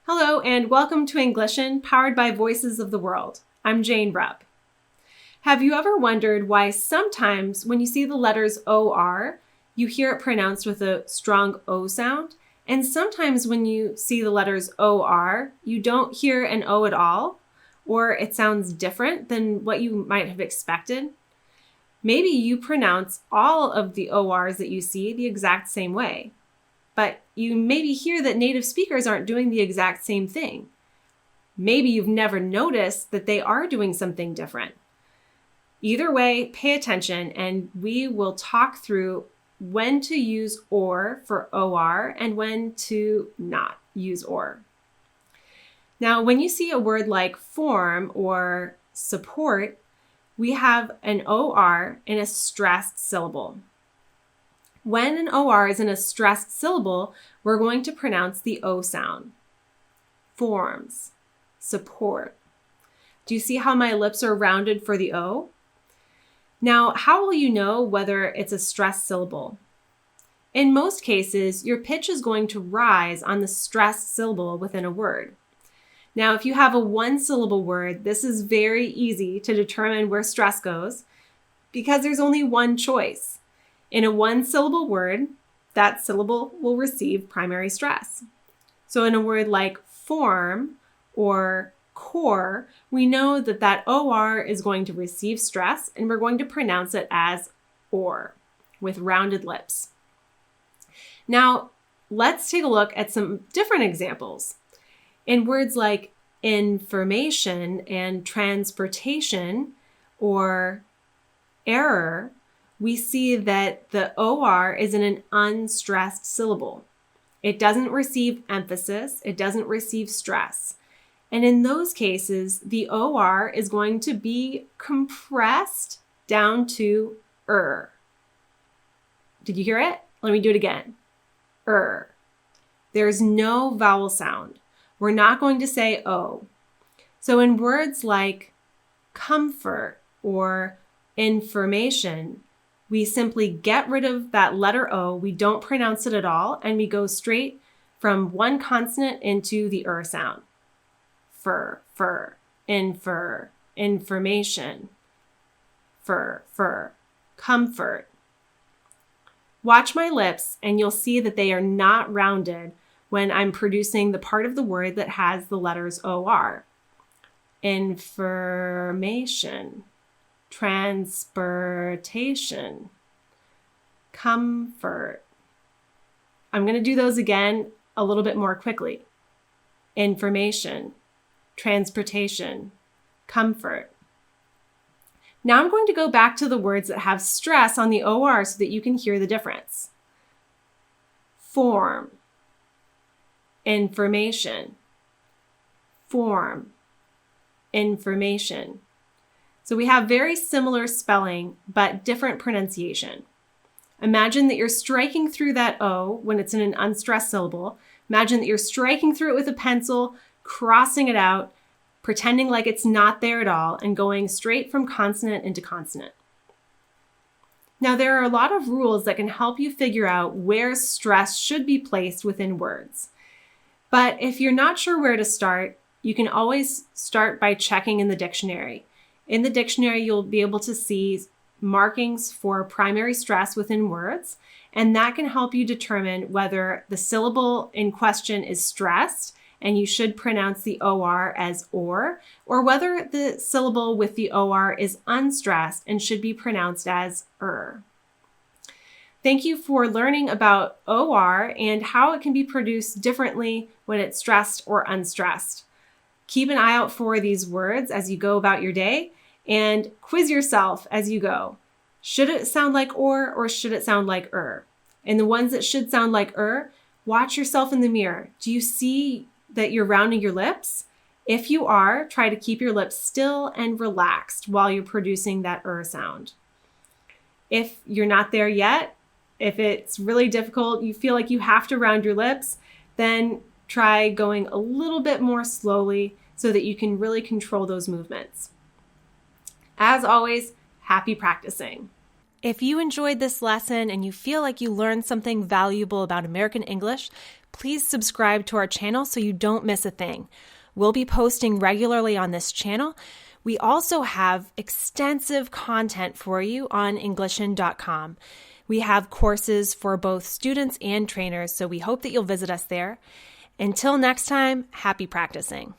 Hello and welcome to Englishin, powered by Voices of the World. I'm janerupp. Have you ever wondered why sometimes when you see the letters OR, you hear it pronounced with a strong O sound, and sometimes when you see the letters OR, you don't hear an O at all, or it sounds different than what you might have expected? Maybe you pronounce all of the ORs that you see the exact same way, but you maybe hear that native speakers aren't doing the exact same thing. Maybe you've never noticed that they are doing something different. Either way, pay attention and we will talk through when to use OR for OR and when to not use OR. Now, when you see a word like form or support, we have an OR in a stressed syllable. When an OR is in a stressed syllable, we're going to pronounce the O sound. Forms, support. Do you see how my lips are rounded for the O? Now, how will you know whether it's a stressed syllable? In most cases, your pitch is going to rise on the stressed syllable within a word. Now, if you have a one-syllable word, this is very easy to determine where stress goes because there's only one choice. In a one-syllable word, that syllable will receive primary stress. So in a word like form or core, we know that that OR is going to receive stress and we're going to pronounce it as OR with rounded lips. Now, let's take a look at some different examples. In words like information and transportation or error, we see that the OR is in an unstressed syllable. It doesn't receive emphasis, it doesn't receive stress. And in those cases, the OR is going to be compressed down to Did you hear it? Let me do it again. There's no vowel sound. We're not going to say O. So in words like comfort or information, we simply get rid of that letter O, we don't pronounce it at all, and we go straight from one consonant into the sound. Infer, information, comfort. Watch my lips and you'll see that they are not rounded when I'm producing the part of the word that has the letters OR. Information. Transportation, comfort. I'm going to do those again a little bit more quickly. Information, transportation, comfort. Now I'm going to go back to the words that have stress on the OR so that you can hear the difference. Form, information, form, information. So we have very similar spelling, but different pronunciation. Imagine that you're striking through that O when it's in an unstressed syllable. Imagine that you're striking through it with a pencil, crossing it out, pretending like it's not there at all, and going straight from consonant into consonant. Now, there are a lot of rules that can help you figure out where stress should be placed within words. But if you're not sure where to start, you can always start by checking in the dictionary. In the dictionary, you'll be able to see markings for primary stress within words, and that can help you determine whether the syllable in question is stressed and you should pronounce the OR as or whether the syllable with the OR is unstressed and should be pronounced as Thank you for learning about OR and how it can be produced differently when it's stressed or unstressed. Keep an eye out for these words as you go about your day and quiz yourself as you go. Should it sound like or should it sound like And the ones that should sound like watch yourself in the mirror. Do you see that you're rounding your lips? If you are, try to keep your lips still and relaxed while you're producing that sound. If you're not there yet, if it's really difficult, you feel like you have to round your lips, then try going a little bit more slowly so that you can really control those movements. As always, happy practicing. If you enjoyed this lesson and you feel like you learned something valuable about American English, please subscribe to our channel so you don't miss a thing. We'll be posting regularly on this channel. We also have extensive content for you on Englishin.com. We have courses for both students and trainers, so we hope that you'll visit us there. Until next time, happy practicing.